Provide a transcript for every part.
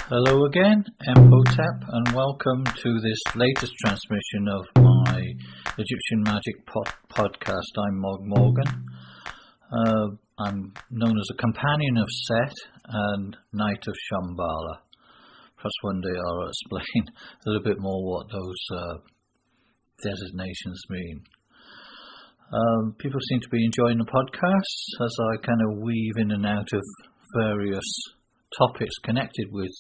Hello again, Empotep, and welcome to this latest transmission of my Egyptian Magick podcast. I'm Mog Morgan. I'm known as a companion of Set and Knight of Shambhala. Perhaps one day I'll explain a little bit more what those designations mean. People seem to be enjoying the podcast as I kind of weave in and out of various topics connected with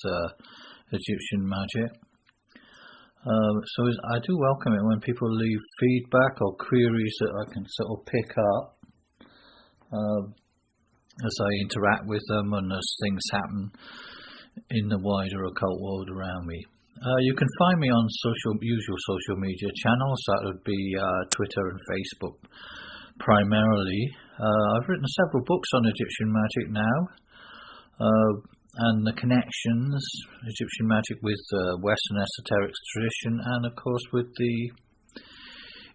Egyptian Magick. So I do welcome it when people leave feedback or queries that I can sort of pick up as I interact with them and as things happen in the wider occult world around me. You can find me on usual social media channels. That would be Twitter and Facebook primarily. I've written several books on Egyptian Magick now. And the connections, Egyptian Magick with Western esoteric tradition and of course with the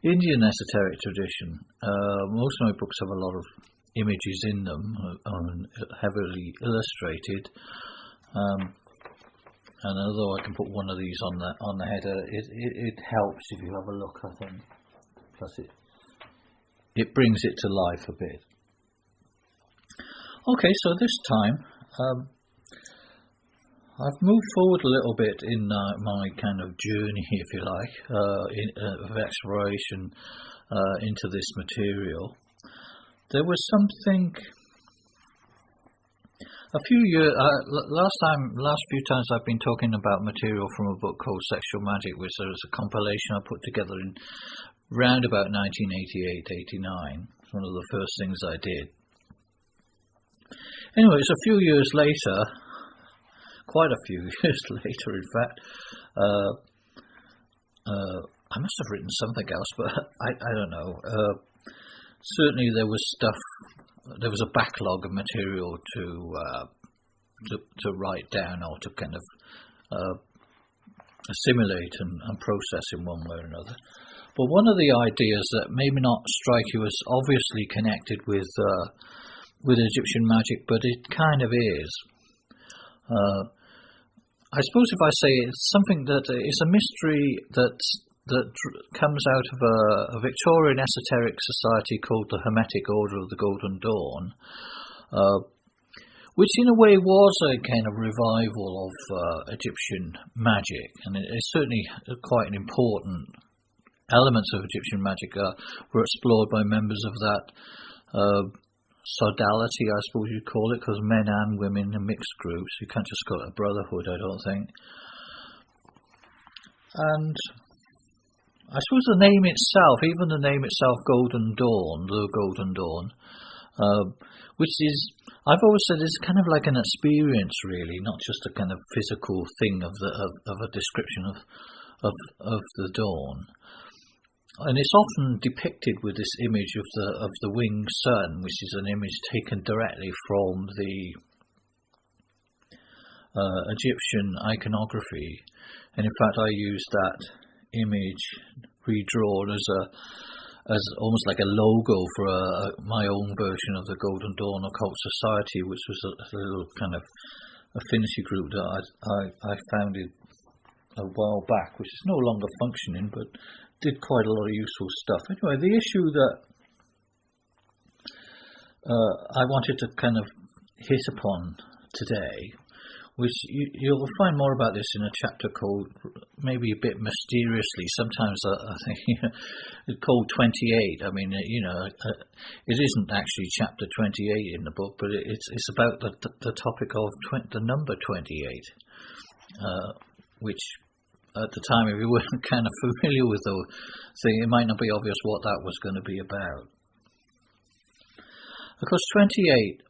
Indian esoteric tradition. Most of my books have a lot of images in them, heavily illustrated. And although I can put one of these on the header, it helps if you have a look, I think. Plus it brings it to life a bit. Okay, so this time I've moved forward a little bit in my kind of journey, if you like, of exploration into this material. There was something last few times I've been talking about material from a book called Sexual Magick, which was a compilation I put together in round about 1988-89. It's one of the first things I did. Anyway, it's a few years later, quite a few years later in fact, I must have written something else, but I don't know. Certainly there was a backlog of material to write down or to kind of assimilate and process in one way or another. But one of the ideas that maybe not strike you as obviously connected with Egyptian Magick, but it kind of is. I suppose if I say it's something that is a mystery that comes out of a Victorian esoteric society called the Hermetic Order of the Golden Dawn, which in a way was a kind of revival of Egyptian magic, and it's certainly quite an important elements of Egyptian magic were explored by members of that sodality, I suppose you'd call it, because men and women are mixed groups. You can't just call it a brotherhood, I don't think. And I suppose the name itself, even the name itself, Golden Dawn, the Golden Dawn, which is, I've always said, is kind of like an experience, really, not just a kind of physical thing of a description of the dawn. And it's often depicted with this image of the winged sun, which is an image taken directly from the Egyptian iconography. And in fact, I used that image redrawn as almost like a logo for my own version of the Golden Dawn Occult Society, which was a little kind of affinity group that I founded a while back, which is no longer functioning, but did quite a lot of useful stuff. Anyway, the issue that I wanted to kind of hit upon today, which you'll find more about this in a chapter called, maybe a bit mysteriously, sometimes I think, it's called 28. I mean, it isn't actually chapter 28 in the book, but it's about the topic of the number 28, which at the time, if you weren't kind of familiar with the thing, it might not be obvious what that was going to be about. Of course, 28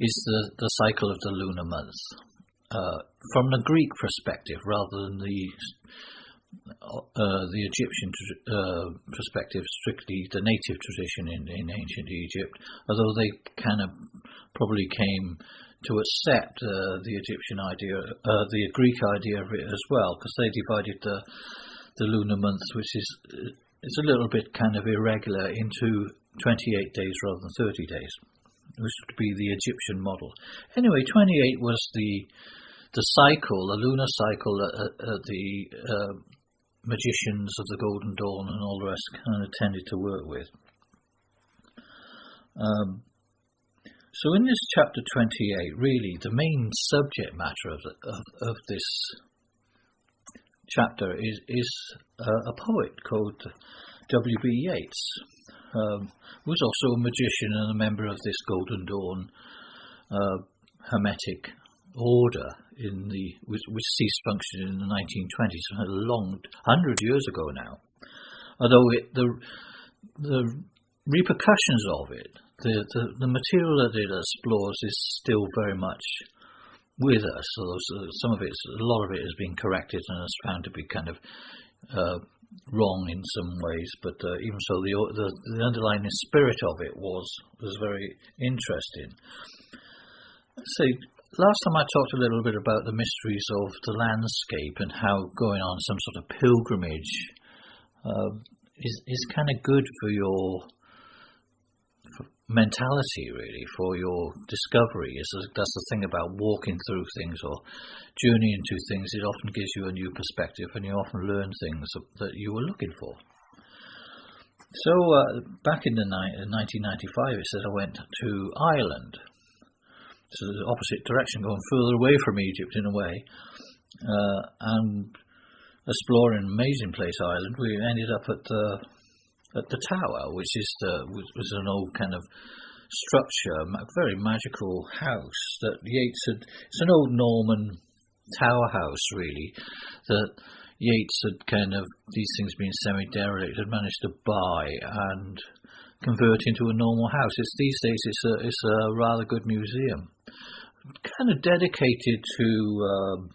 is the cycle of the lunar month. From the Greek perspective, rather than the Egyptian perspective, strictly the native tradition in ancient Egypt, although they kind of probably came to accept the Egyptian idea, the Greek idea of it as well, because they divided the lunar months, which is a little bit kind of irregular, into 28 days rather than 30 days, which would be the Egyptian model. Anyway, 28 was the the lunar cycle that the magicians of the Golden Dawn and all the rest kind of tended to work with. So in this chapter 28, really the main subject matter of this chapter is a poet called W B Yeats, who's also a magician and a member of this Golden Dawn Hermetic order which ceased functioning in the 1920s, a long 100 years ago now. Although the repercussions of it, the material that it explores is still very much with us. So a lot of it has been corrected and is found to be kind of wrong in some ways. But even so, the underlying spirit of it was very interesting. So last time I talked a little bit about the mysteries of the landscape and how going on some sort of pilgrimage is kind of good for your mentality, really, for your discovery. That's the thing about walking through things or journeying to things. It often gives you a new perspective, and you often learn things that you were looking for. So back in 1995, it says I went to Ireland. So the opposite direction, going further away from Egypt in a way, and exploring an amazing place, Ireland. We ended up at the Tower, which was an old kind of structure, a very magical house that Yeats had. It's an old Norman tower house, really, that Yeats had kind of, these things being semi-derelict, had managed to buy and convert into a normal house. These days it's a rather good museum, kind of dedicated to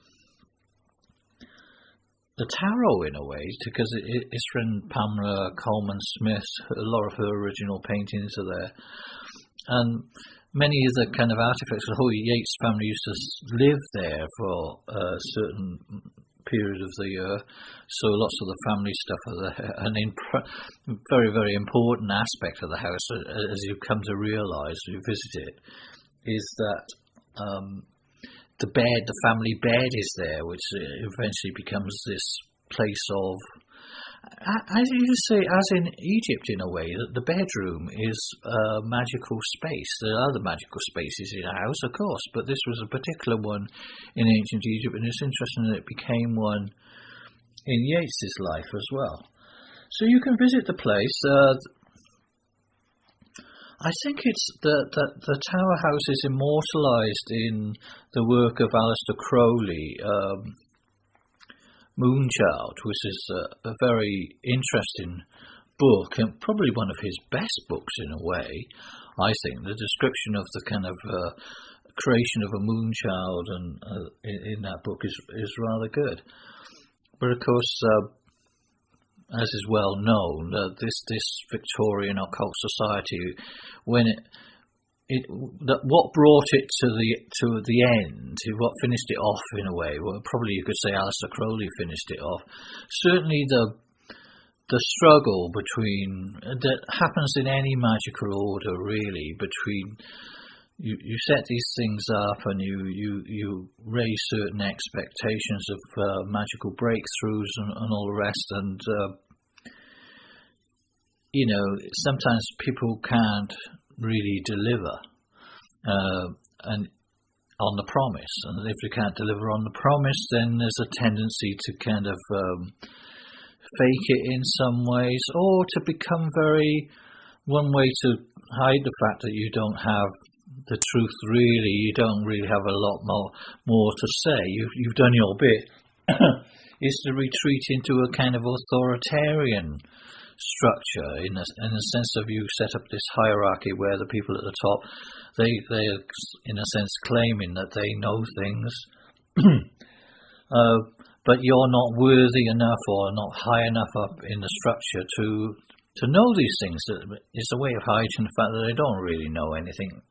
the tarot in a way, because his friend Pamela Coleman Smith, a lot of her original paintings are there, and many of the kind of artifacts. The whole Yeats family used to live there for a certain period of the year, so lots of the family stuff are there. And very, very important aspect of the house, as you come to realise when you visit it, is that the family bed is there, which eventually becomes this place of, as you say, as in Egypt in a way, that the bedroom is a magical space. There are other magical spaces in a house, of course, but this was a particular one in ancient Egypt, and it's interesting that it became one in Yeats's life as well. So you can visit the place. I think it's that the Tower House is immortalised in the work of Aleister Crowley, Moonchild, which is a very interesting book, and probably one of his best books in a way, I think. The description of the kind of creation of a moonchild and in that book is rather good. But of course, as is well known, this Victorian occult society, when what brought it to the end, what finished it off in a way, well, probably you could say Aleister Crowley finished it off. Certainly the struggle between that happens in any magical order, really, between you set these things up and you raise certain expectations of magical breakthroughs and all the rest, and sometimes people can't really deliver and on the promise, and if they can't deliver on the promise, then there's a tendency to kind of fake it in some ways, or to become one way to hide the fact that you don't have the truth. Really, you don't really have a lot more to say. You've done your bit. Is to retreat into a kind of authoritarian structure in a sense of, you set up this hierarchy where the people at the top, they are in a sense claiming that they know things, but you're not worthy enough or not high enough up in the structure to know these things. It's a way of hiding the fact that they don't really know anything.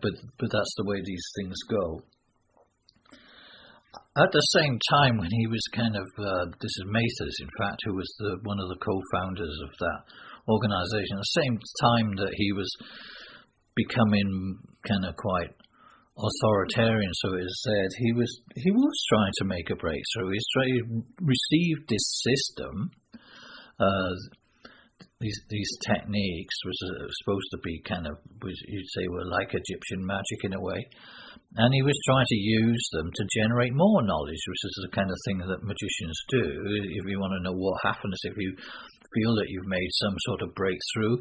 But that's the way these things go. At the same time, when he was kind of, this is Mathers, in fact, who was one of the co-founders of that organisation, at the same time that he was becoming kind of quite authoritarian, so it is said, he was trying to make a breakthrough. He received this system, these techniques, which are supposed to be kind of, which you'd say were like Egyptian magic in a way, and he was trying to use them to generate more knowledge, which is the kind of thing that magicians do. If you want to know what happens, if you feel that you've made some sort of breakthrough,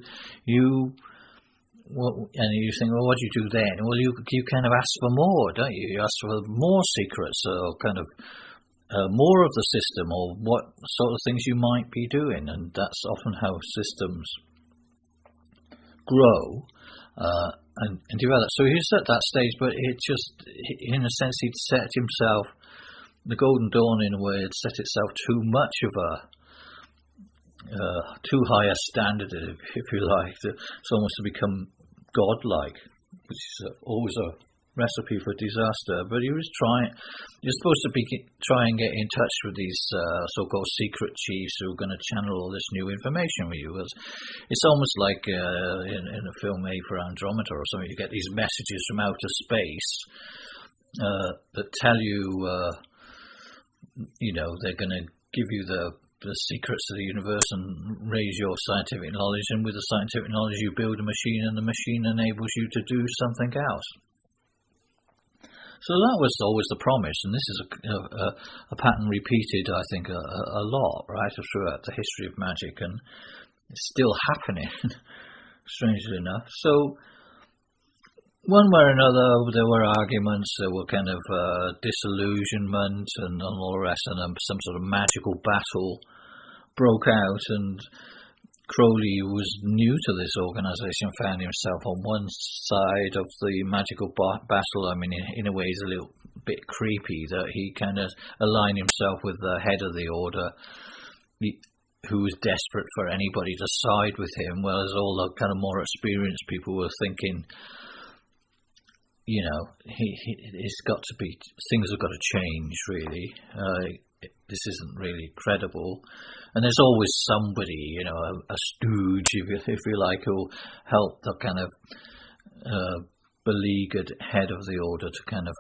and you think, well, what do you do then? Well, you kind of ask for more, don't you? You ask for more secrets, or kind of more of the system, or what sort of things you might be doing, and that's often how systems grow and develop. So he's at that stage, but it just, in a sense, he'd set himself, the Golden Dawn in a way, had set itself too much of a too high a standard, if you like. It's almost to become godlike, which is always a recipe for disaster. But you're supposed to try and get in touch with these so-called secret chiefs who are going to channel all this new information with you. It's almost like in a film A for Andromeda or something. You get these messages from outer space that tell you, they're going to give you the secrets of the universe and raise your scientific knowledge, and with the scientific knowledge you build a machine, and the machine enables you to do something else. So that was always the promise, and this is a pattern repeated, I think, a lot, right, throughout the history of magic, and it's still happening, strangely enough. So one way or another, there were arguments, there were kind of disillusionment and all the rest, and some sort of magical battle broke out, and Crowley was new to this organisation, found himself on one side of the magical battle. I mean, in a way, it's a little bit creepy that he kind of aligned himself with the head of the order, who was desperate for anybody to side with him, whereas all the kind of more experienced people were thinking, it's got to be, things have got to change, really. This isn't really credible. And there's always somebody, a stooge, if you like, who'll help the kind of beleaguered head of the order to kind of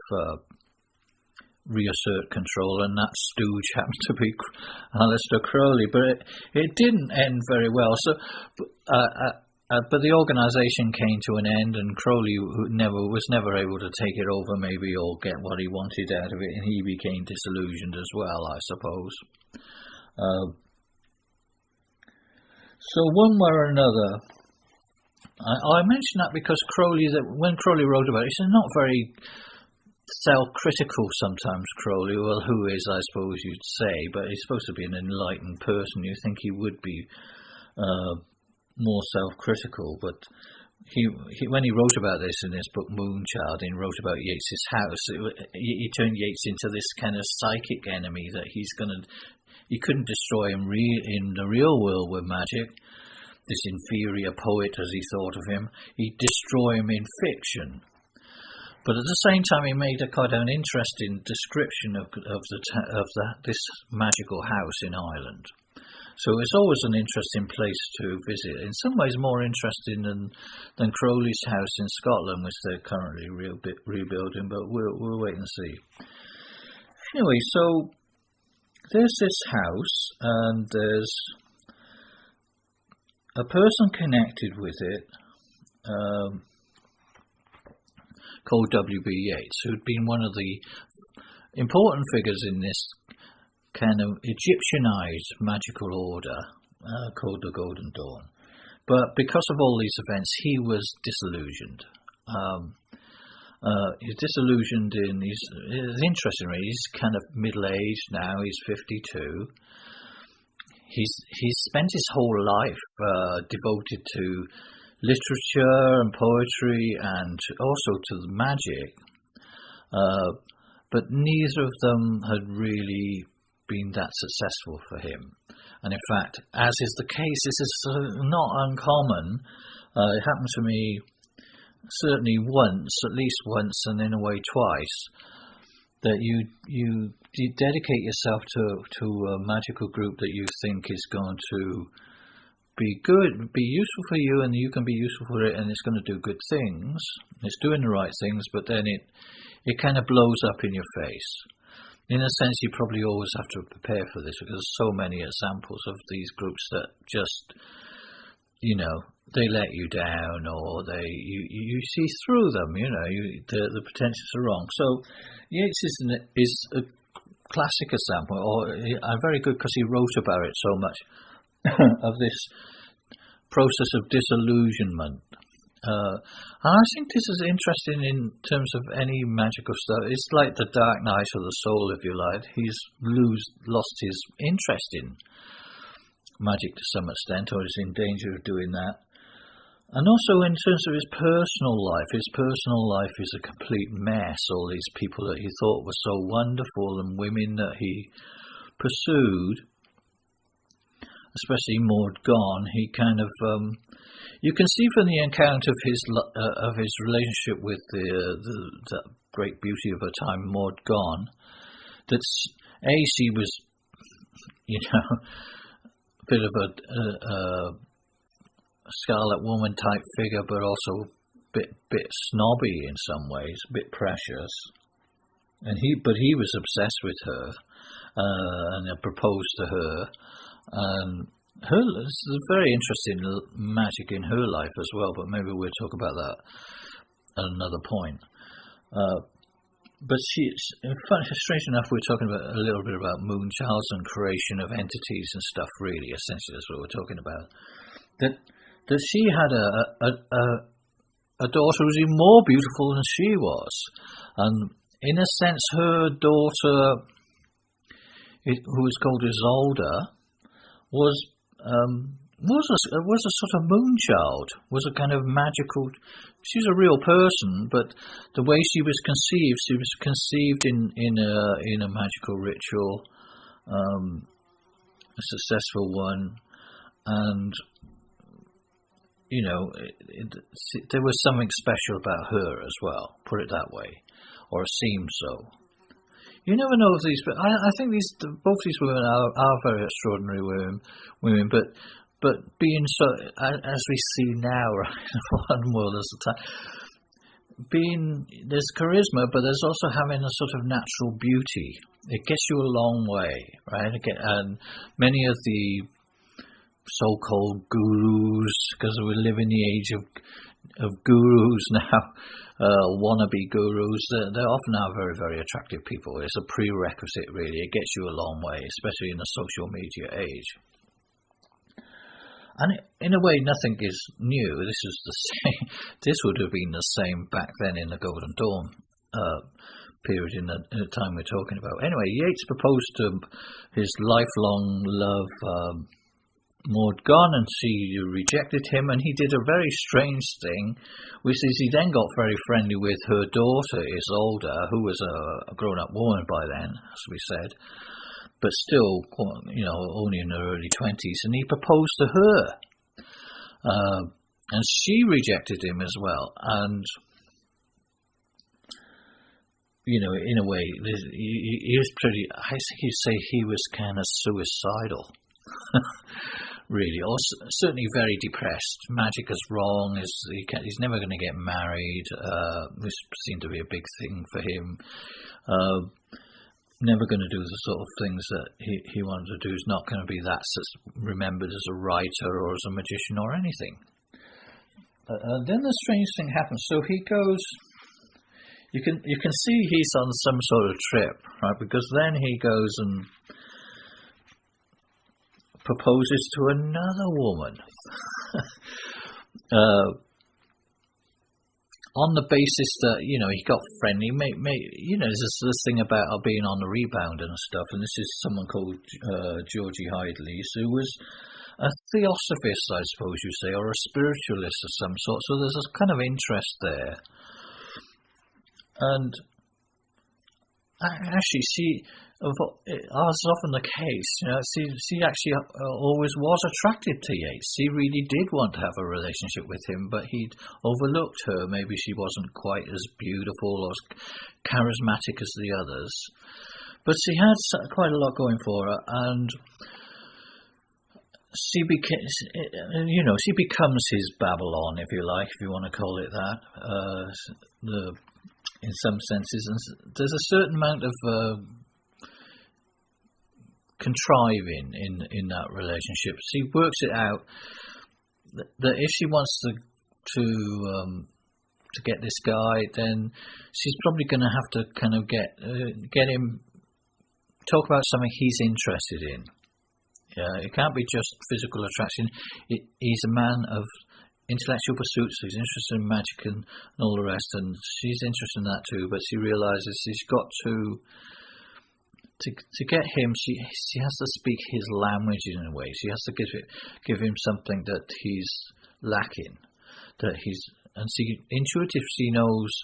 reassert control, and that stooge happened to be Aleister Crowley. But it didn't end very well. So, but the organisation came to an end, and Crowley was never able to take it over, maybe, or get what he wanted out of it, and he became disillusioned as well, I suppose. So one way or another, I mention that because when Crowley wrote about it, he's not very self-critical sometimes, Crowley. Well, who is, I suppose you'd say, but he's supposed to be an enlightened person. You think he would be more self-critical, but he when he wrote about this in his book Moonchild, and wrote about Yeats's house, he turned Yeats into this kind of psychic enemy that he couldn't destroy him in the real world with magic, this inferior poet as he thought of him. He'd destroy him in fiction. But at the same time, he made quite an interesting description of this magical house in Ireland. So it's always an interesting place to visit. In some ways, more interesting than Crowley's house in Scotland, which they're currently rebuilding. But we'll wait and see. Anyway, so there's this house, and there's a person connected with it called W B Yeats, who'd been one of the important figures in this kind of Egyptianized magical order called the Golden Dawn. But because of all these events, he was disillusioned. He's disillusioned it's interesting, really. He's kind of middle-aged now. He's 52. He's spent his whole life devoted to literature and poetry, and also to the magic. But neither of them had really been that successful for him. And in fact, as is the case, this is not uncommon. It happened to me certainly once, at least once, and in a way twice, that you dedicate yourself to a magical group that you think is going to be good, be useful for you, and you can be useful for it, and it's going to do good things. It's doing the right things, but then it kind of blows up in your face. In a sense, you probably always have to prepare for this, because there's so many examples of these groups that just, they let you down, or you see through them. The pretensions are wrong. So Yeats is a classic example, or very good because he wrote about it so much. Of this process of disillusionment. And I think this is interesting in terms of any magical stuff. It's like the dark night of the soul, if you like. He's lost his interest in magic to some extent, or is in danger of doing that. And also in terms of his personal life is a complete mess. All these people that he thought were so wonderful, and women that he pursued, especially Maud Gonne, he kind of, you can see from the account of his relationship with the great beauty of her time, Maud Gonne, that she was, a bit of a Scarlet Woman type figure, but also a bit snobby in some ways, a bit precious, but he was obsessed with her, and proposed to her. There's very interesting magic in her life as well, but maybe we'll talk about that at another point. But strange enough, we're talking about a little bit about moonchilds and creation of entities and stuff. Really, essentially, that's what we're talking about. That she had a daughter who was even more beautiful than she was, and in a sense, her daughter, who was called Isolde, was a sort of moonchild, was a kind of magical. She's a real person, but the way she was conceived in a magical ritual, a successful one, and there was something special about her as well. Put it that way, or it seemed so. You never know if these, but I think both these women are very extraordinary women, but being so, as we see now, right, one world at a time, there's charisma, but there's also having a sort of natural beauty. It gets you a long way, right? And many of the so-called gurus, because we live in the age of gurus now, wannabe gurus, they often are very, very attractive people. It's a prerequisite, really. It gets you a long way, especially in the social media age. And in a way, nothing is new. This is the same. This would have been the same back then in the Golden Dawn period, in the time we're talking about. Anyway, Yeats proposed to his lifelong love, Maud Gonne, and she rejected him, and he did a very strange thing, which is he then got very friendly with her daughter Isolde, who was a grown-up woman by then, as we said, but still, only in her early 20s, and he proposed to her, and she rejected him as well, and in a way, he was pretty, I think you'd say he was kind of suicidal. Really, or certainly very depressed. Magic is wrong. He's never going to get married. This seemed to be a big thing for him. Never going to do the sort of things that he wanted to do. He's not going to be that remembered as a writer or as a magician or anything. Then the strange thing happens. So he goes. You can see he's on some sort of trip, right? Because then he goes and proposes to another woman on the basis that he got friendly. There's this thing about being on the rebound and stuff, and this is someone called Georgie Hyde-Lees, who was a theosophist, I suppose you say, or a spiritualist of some sort. So there's a kind of interest there, and actually as often the case, she actually always was attracted to Yeats. She really did want to have a relationship with him, but he'd overlooked her. Maybe she wasn't quite as beautiful or as charismatic as the others, but she had quite a lot going for her, and she becomes his Babylon, if you like, if you want to call it that. In some senses, and there's a certain amount of contriving in that relationship. She works it out that if she wants to get this guy, then she's probably going to have to kind of get him talk about something he's interested in. Yeah, it can't be just physical attraction. He's a man of intellectual pursuits. He's interested in magic and all the rest, and she's interested in that too. But she realizes she's got to get him. She has to speak his language in a way. She has to give him something that he's lacking. And she intuitively knows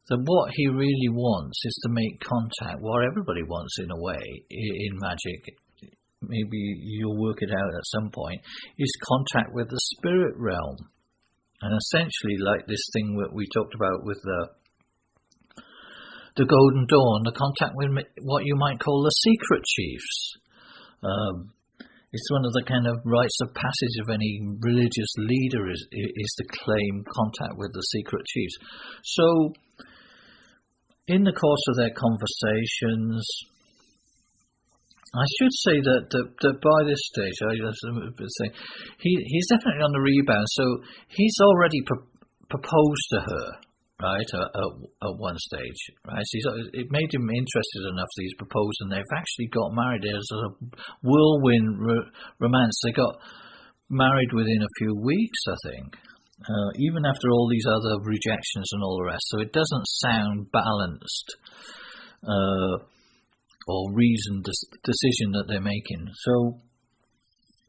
that what he really wants is to make contact. What everybody wants in a way in magic. Maybe you'll work it out at some point, is contact with the spirit realm. And essentially, like this thing that we talked about with the Golden Dawn, the contact with what you might call the secret chiefs. It's one of the kind of rites of passage of any religious leader is to claim contact with the secret chiefs. So, in the course of their conversations, I should say that by this stage, he's definitely on the rebound. So he's already proposed to her, right, at one stage, right? So it made him interested enough that he's proposed, and they've actually got married. There's a whirlwind romance. They got married within a few weeks, I think, even after all these other rejections and all the rest. So it doesn't sound balanced. Or reasoned decision that they're making. So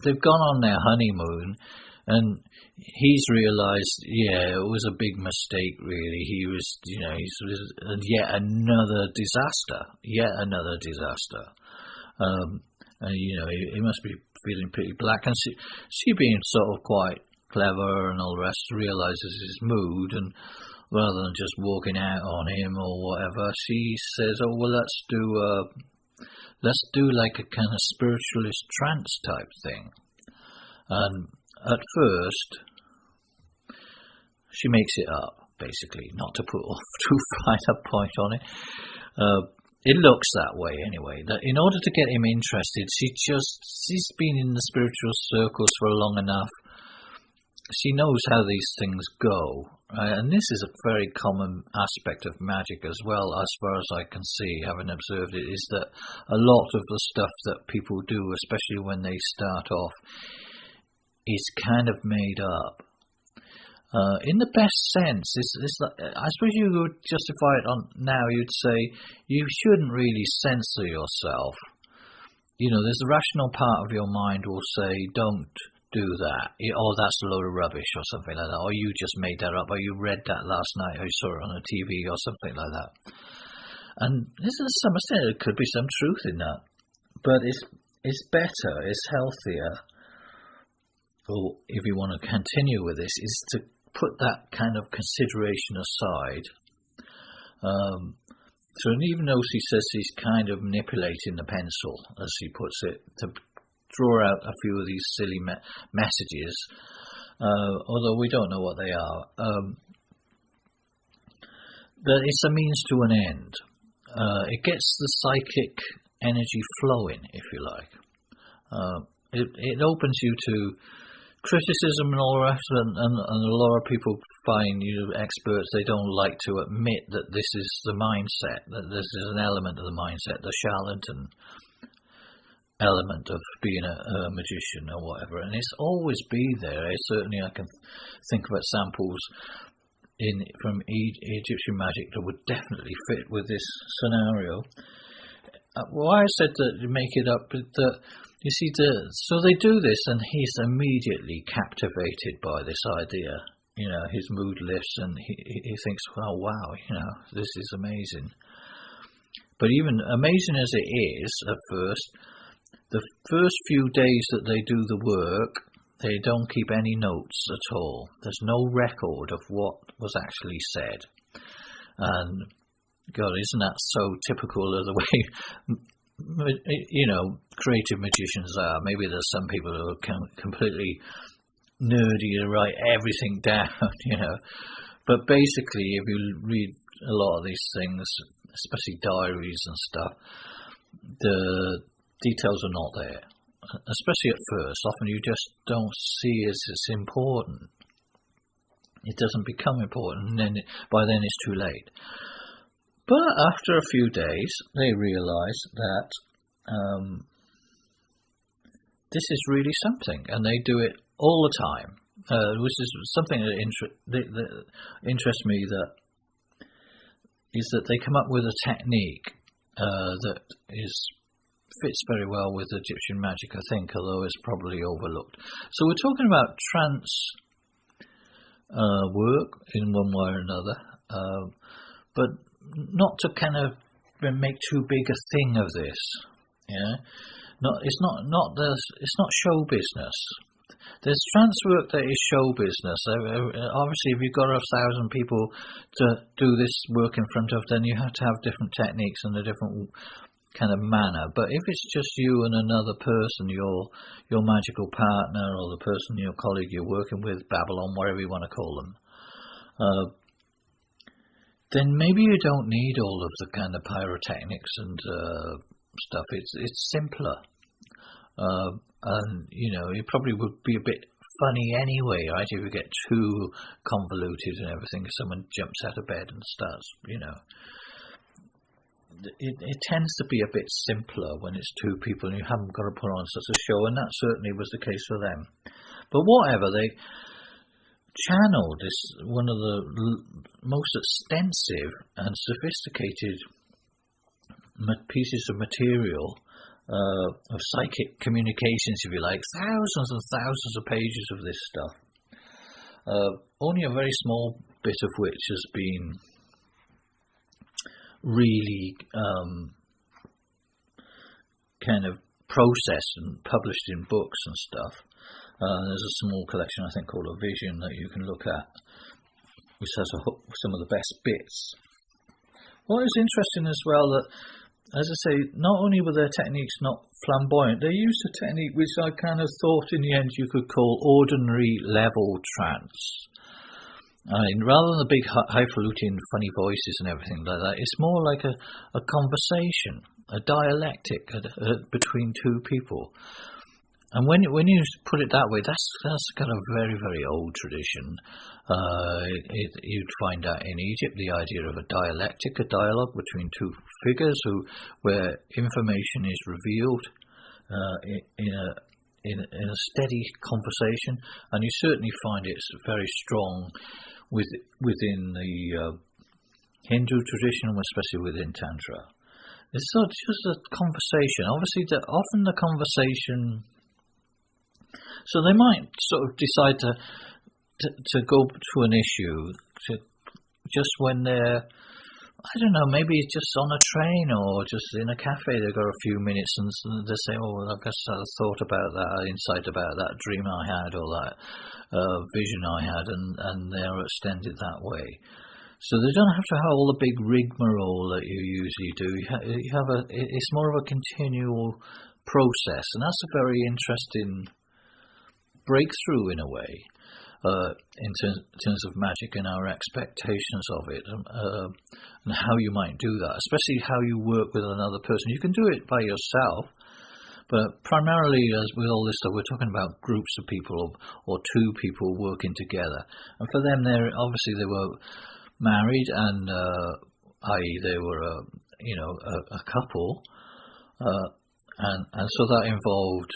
they've gone on their honeymoon, and he's realised, yeah, it was a big mistake. Really, he was, and yet another disaster. And he must be feeling pretty black. And she being sort of quite clever and all the rest, realises his mood, and rather than just walking out on him or whatever, she says, oh, well, let's do like a kind of spiritualist trance type thing. And at first, she makes it up, basically, not to put too fine a point on it. It looks that way anyway, that in order to get him interested, she's been in the spiritual circles for long enough. She knows how these things go, right? And this is a very common aspect of magic as well, as far as I can see, having observed it, is that a lot of the stuff that people do, especially when they start off, is kind of made up. In the best sense, I suppose you would justify it on now, you'd say, you shouldn't really censor yourself. There's a rational part of your mind will say, don't do that, or that's a load of rubbish, or something like that, or you just made that up, or you read that last night, or you saw it on the TV, or something like that. And this is some extent, there could be some truth in that, but it's better, it's healthier, or if you want to continue with this, is to put that kind of consideration aside. So even though she says she's kind of manipulating the pencil, as she puts it, to draw out a few of these silly messages, although we don't know what they are, that it's a means to an end. It gets the psychic energy flowing, if you like. It opens you to criticism and all the rest, and a lot of people find, experts, they don't like to admit that this is the mindset, that this is an element of the mindset, the charlatan element of being a magician or whatever, and it's always been there. Certainly I can think of examples from Egyptian magic that would definitely fit with this scenario. Why I said that you make it up, that you see, so they do this, and he's immediately captivated by this idea. His mood lifts, and he thinks, oh wow, this is amazing. But even amazing as it is at first, the first few days that they do the work, they don't keep any notes at all. There's no record of what was actually said. And God, isn't that so typical of the way creative magicians are. Maybe there's some people who are completely nerdy to write everything down, But basically, if you read a lot of these things, especially diaries and stuff, the details are not there. Especially at first. Often you just don't see it as important. It doesn't become important, and then by then it's too late. But after a few days, they realise that this is really something, and they do it all the time. Which is something that interests me. That they come up with a technique that fits very well with Egyptian magic, I think, although it's probably overlooked. So we're talking about trance work in one way or another, but not to kind of make too big a thing of this. It's not show business. There's trance work that is show business. Obviously, if you've got 1,000 people to do this work in front of, then you have to have different techniques and a different kind of manner. But if it's just you and another person, your magical partner or the person, your colleague you're working with, Babylon, whatever you want to call them, then maybe you don't need all of the kind of pyrotechnics and stuff. It's simpler. And, it probably would be a bit funny anyway, right, if you get too convoluted and everything, if someone jumps out of bed and starts, It tends to be a bit simpler when it's two people and you haven't got to put on such a show, and that certainly was the case for them. But whatever, they channeled this, one of the most extensive and sophisticated pieces of material, of psychic communications, if you like, thousands and thousands of pages of this stuff. Only a very small bit of which has been really kind of processed and published in books and stuff. There's a small collection, I think, called A Vision that you can look at, which has some of the best bits. What is interesting as well, that, as I say, not only were their techniques not flamboyant, they used a technique which I kind of thought in the end you could call ordinary level trance. I mean, rather than the big highfalutin funny voices and everything like that, it's more like a conversation, a dialectic between two people. And when you put it that way, that's kind of very, very old tradition. You'd find that in Egypt, the idea of a dialectic, a dialogue between two figures where information is revealed in a steady conversation, and you certainly find it's very strong within the Hindu tradition, especially within Tantra. It's not just a conversation. Obviously, often the conversation. So they might sort of decide to go to an issue just when they're, I don't know, maybe just on a train or just in a cafe. They've got a few minutes and they say, "Oh, well, I've got a thought about that, insight about that dream I had or that vision I had," and they're extended that way. So they don't have to have all the big rigmarole that you usually do. It's more of a continual process, and that's a very interesting breakthrough in a way, in terms of magic and our expectations of it, and how you might do that, especially how you work with another person. You can do it by yourself, but primarily, as with all this stuff, we're talking about groups of people or two people working together. And for them, they were married, and i.e. they were a couple, and so that involved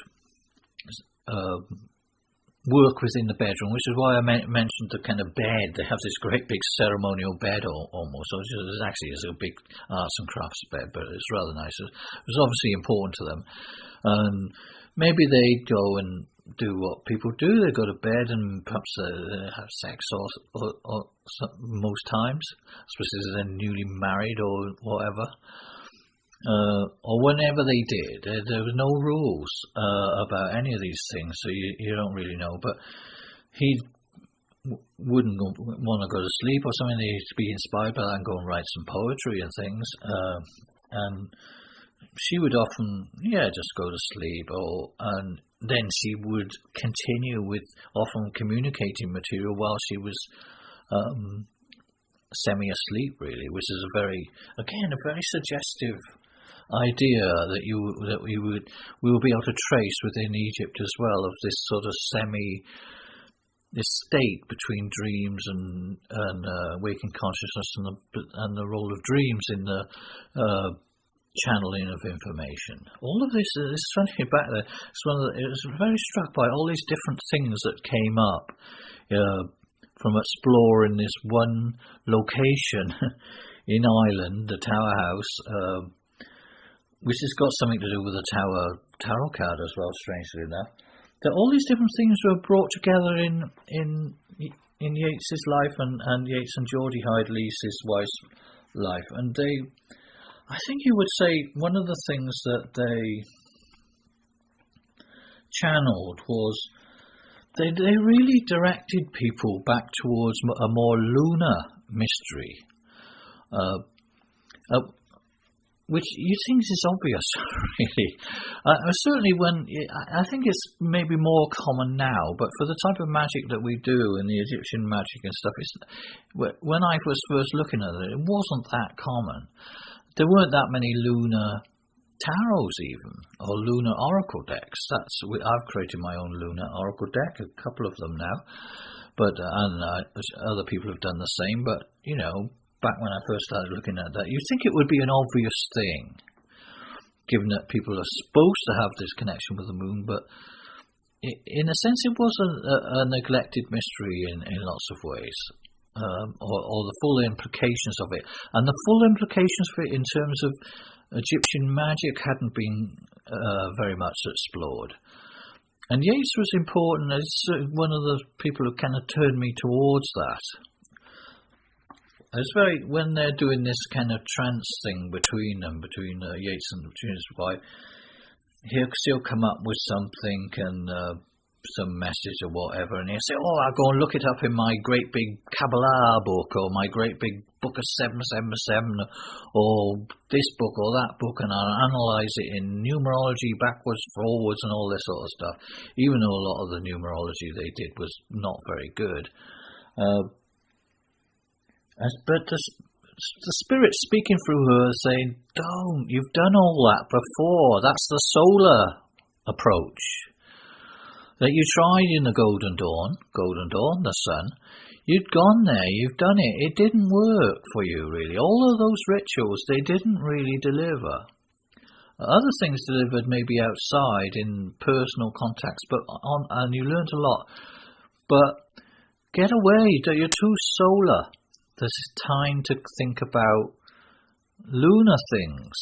work within the bedroom, which is why I mentioned the kind of bed. They have this great big ceremonial bed almost. So it actually is a big arts and crafts bed, but it's rather nice. It was obviously important to them. Maybe they'd go and do what people do. They go to bed and perhaps have sex or most times, especially if they're newly married or whatever. Or whenever they did, there was no rules about any of these things, so you don't really know. But he wouldn't want to go to sleep or something. He'd be inspired by that and go and write some poetry and things. And she would often, just go to sleep, and then she would continue with often communicating material while she was semi-asleep, really, which is a very suggestive idea that we will be able to trace within Egypt as well, of this sort of this state between dreams and waking consciousness, and the role of dreams in the channeling of information. All of this is something back there. It was very struck by all these different things that came up from exploring this one location in Ireland, the Tower House, which has got something to do with the tarot card as well, strangely enough. That all these different things were brought together in Yeats's life and Yeats and Geordie Hyde-Lee's wife's life, and I think you would say one of the things that they channeled was they really directed people back towards a more lunar mystery, which you think is obvious, really. Certainly I think it's maybe more common now, but for the type of magic that we do in the Egyptian magic and stuff, when I was first looking at it, it wasn't that common. There weren't that many lunar tarots even, or lunar oracle decks. I've created my own lunar oracle deck, a couple of them now, and other people have done the same. But back when I first started looking at that, you'd think it would be an obvious thing, given that people are supposed to have this connection with the moon. But in a sense, it was a neglected mystery in lots of ways. Or the full implications of it. And the full implications of it in terms of Egyptian magic hadn't been very much explored. And Yeats was important as one of the people who kind of turned me towards that. It's when they're doing this kind of trance thing between Yeats and his wife, he'll come up with something and some message or whatever, and he'll say, I'll go and look it up in my great big Kabbalah book, or my great big book of 777, or this book or that book, and I'll analyse it in numerology backwards, forwards, and all this sort of stuff, even though a lot of the numerology they did was not very good. But the spirit speaking through her saying, don't, you've done all that before. That's the solar approach that you tried in the Golden Dawn, the sun. You'd gone there, you've done it. It didn't work for you, really. All of those rituals, they didn't really deliver. Other things delivered maybe outside in personal contacts, and you learned a lot. But get away, you're too solar. There's time to think about lunar things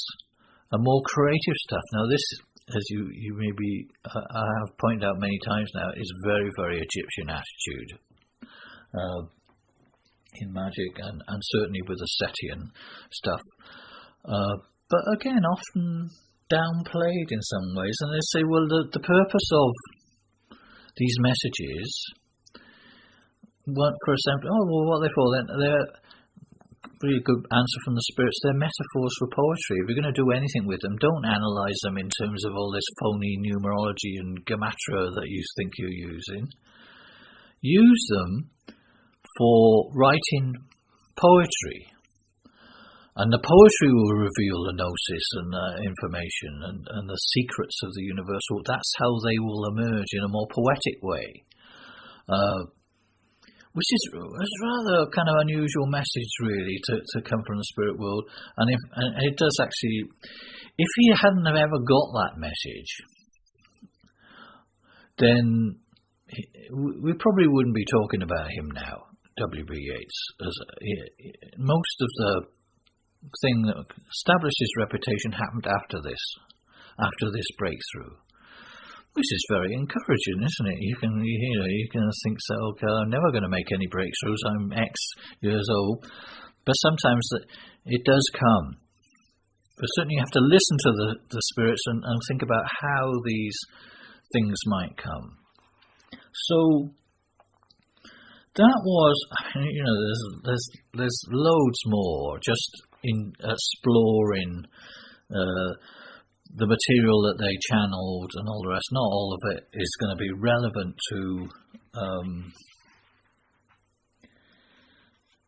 and more creative stuff. Now this, as you maybe I have pointed out many times now, is very, very Egyptian attitude in magic, and certainly with the Setian stuff. But again, often downplayed in some ways. And they say, well, the purpose of these messages, for example, what are they for then? They're really good answer from the spirits. They're metaphors for poetry. If you're going to do anything with them, don't analyse them in terms of all this phony numerology and gematria that you think you're using. Use them for writing poetry. And the poetry will reveal the gnosis and the information and the secrets of the universal. That's how they will emerge in a more poetic way. Which is rather a kind of unusual message, really, to come from the spirit world. And it does actually, if he hadn't have ever got that message, then we probably wouldn't be talking about him now, W B Yeats. Most of the thing that established his reputation happened after this breakthrough. Which is very encouraging, isn't it? You can think, so, okay, I'm never going to make any breakthroughs. I'm X years old, but sometimes it does come. But certainly, you have to listen to the spirits and think about how these things might come. So that was, there's loads more just in exploring the material that they channeled and all the rest, not all of it is going to be relevant to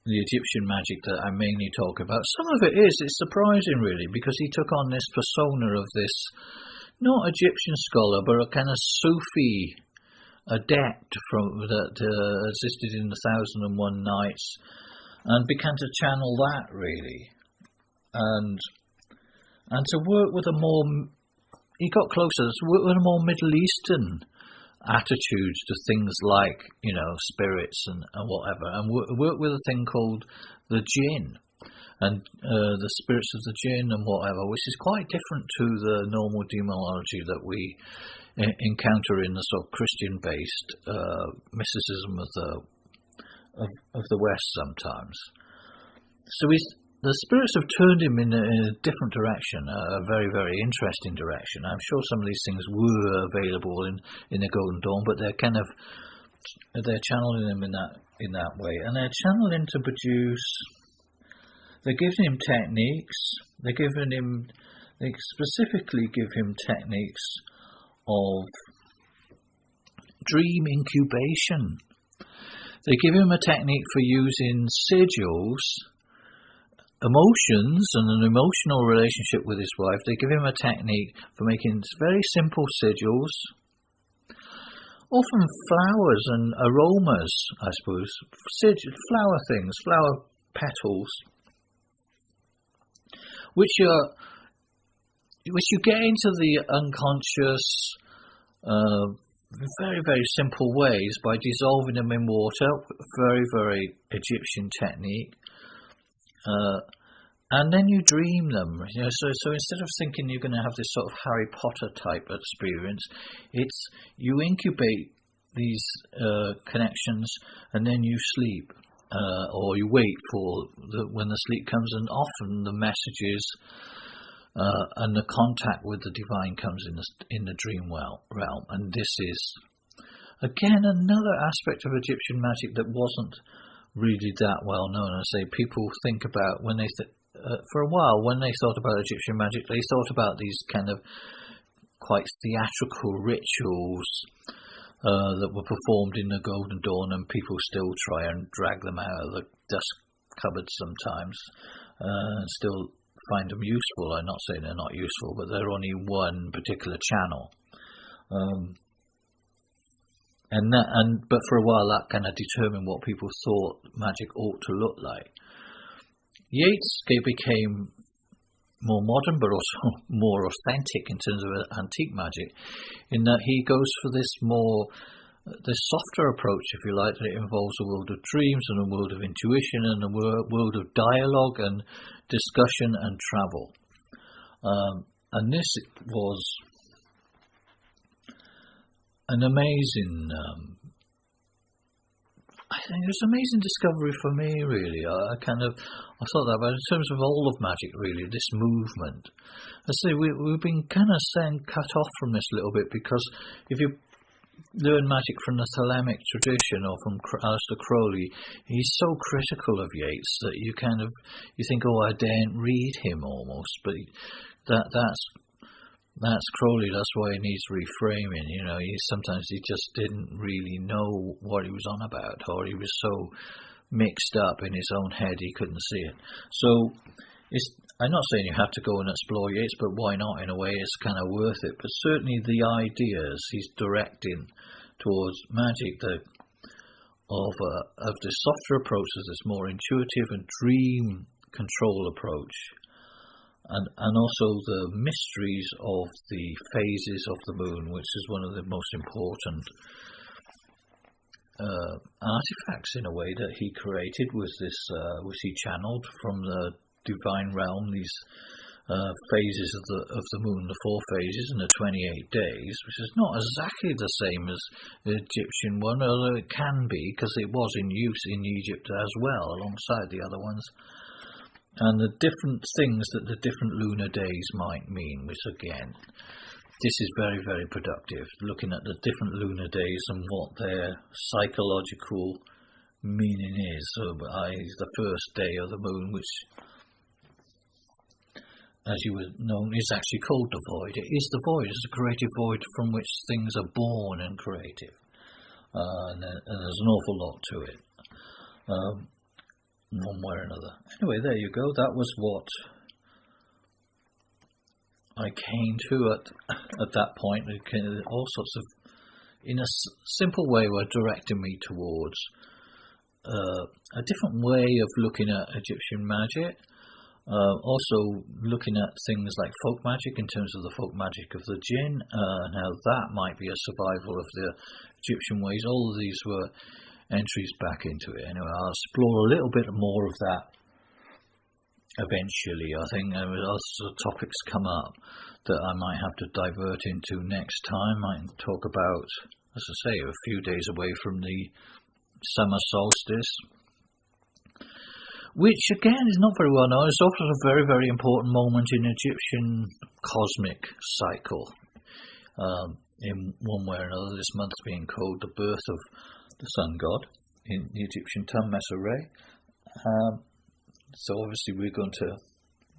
the Egyptian magic that I mainly talk about. Some of it is. It's surprising, really, because he took on this persona of this, not Egyptian scholar, but a kind of Sufi adept that existed in the 1001 Nights, and began to channel that, really. And to work with he got closer, to work with a more Middle Eastern attitudes to things like, spirits and whatever, and work with a thing called the jinn, and the spirits of the jinn and whatever, which is quite different to the normal demonology that we encounter in the sort of Christian-based mysticism of the West sometimes. So the spirits have turned him in a different direction, a very, very interesting direction. I'm sure some of these things were available in the Golden Dawn, but they're channeling him in that way, and they're channeling to produce. They're giving him techniques. They specifically give him techniques of dream incubation. They give him a technique for using sigils, emotions, and an emotional relationship with his wife. They give him a technique for making very simple sigils, often flowers and aromas, I suppose, flower petals, which you get into the unconscious, very, very simple ways by dissolving them in water. Very, very Egyptian technique. And then you dream them. So instead of thinking you're going to have this sort of Harry Potter type experience, it's you incubate these connections, and then you sleep, or you wait for when the sleep comes, and often the messages and the contact with the divine comes in the dream realm. And this is again another aspect of Egyptian magic that wasn't really that well known. I say people think about when they for a while when they thought about Egyptian magic, they thought about these kind of quite theatrical rituals that were performed in the Golden Dawn, and people still try and drag them out of the dust cupboard sometimes and still find them useful. I'm not saying they're not useful, but they're only one particular channel. But for a while that kind of determined what people thought magic ought to look like. Yeats became more modern, but also more authentic in terms of antique magic, in that he goes for this softer approach, if you like, that it involves a world of dreams and a world of intuition and a world of dialogue and discussion and travel. And this was an amazing, I think it was an amazing discovery for me, really. I thought that, but in terms of all of magic, really, this movement. I say we've been kind of cut off from this a little bit, because if you learn magic from the Thelemic tradition or from Aleister Crowley, he's so critical of Yeats that you think, oh, I daren't read him almost. But that's Crowley. That's why he needs reframing. Sometimes he just didn't really know what he was on about, or he was so mixed up in his own head he couldn't see it. So I'm not saying you have to go and explore Yeats, but why not? In a way, it's kind of worth it. But certainly the ideas he's directing towards magic of this softer approach, this more intuitive and dream control approach, and also the mysteries of the phases of the moon, which is one of the most important artifacts in a way that he created, was which he channeled from the divine realm, these phases of the moon, the 4 phases and the 28 days, which is not exactly the same as the Egyptian one, although it can be, because it was in use in Egypt as well, alongside the other ones. And the different things that the different lunar days might mean, which again, this is very, very productive, looking at the different lunar days and what their psychological meaning is. So the first day of the moon, which as you would know, is actually called the void. It is the void. It's the creative void from which things are born and creative. And there's an awful lot to it, one way or another. Anyway, there you go. That was what I came to at that point. All sorts of, in a simple way, were directing me towards a different way of looking at Egyptian magic. Also looking at things like folk magic in terms of the folk magic of the jinn, and how that might be a survival of the Egyptian ways. All of these were entries back into it. Anyway, I'll explore a little bit more of that eventually. I think as topics come up that I might have to divert into next time. I might talk about, as I say, a few days away from the summer solstice, which again is not very well known. It's often a very, very important moment in Egyptian cosmic cycle. In one way or another, this month being called the birth of the sun god in the Egyptian tongue, Mesoray. So obviously we're going to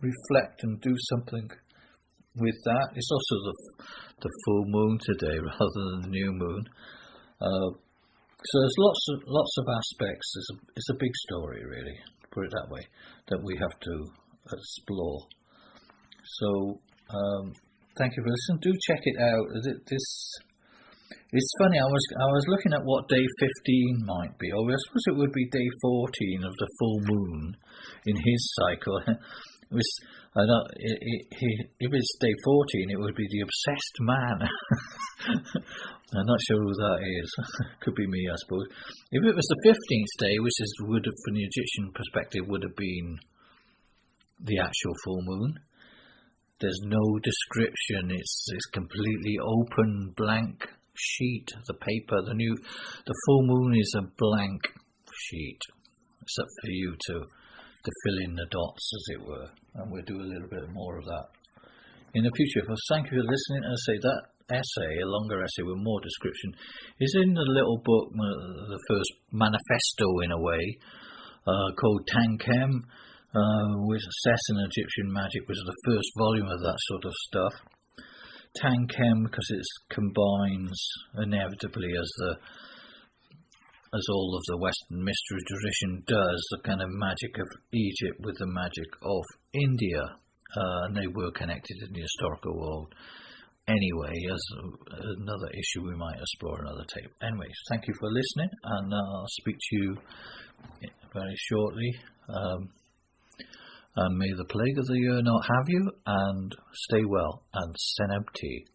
reflect and do something with that. It's also the full moon today rather than the new moon. So there's lots of aspects. It's a big story, really, put it that way, that we have to explore. So thank you for listening. Do check it out. It's funny. I was looking at what day 15 might be. Oh, I suppose it would be day 14 of the full moon in his cycle. If it's day 14, it would be the obsessed man. I'm not sure who that is. Could be me, I suppose. If it was the 15th day, which would have, from the Egyptian perspective, would have been the actual full moon. There's no description. It's completely open, blank sheet. The paper, the full moon is a blank sheet, except for you to fill in the dots, as it were. And we'll do a little bit more of that in the future. Well, thank you for listening. And I say that essay, a longer essay with more description, is in the little book, the first manifesto in a way, called Tankem, which Assessing Egyptian Magic was the first volume of that sort of stuff. Tankem, because it combines inevitably, as all of the Western mystery tradition does, the kind of magic of Egypt with the magic of India, and they were connected in the historical world. Anyway, as another issue we might explore another tape. Anyways, thank you for listening, and I'll speak to you very shortly. And may the plague of the year not have you, and stay well, and senabti.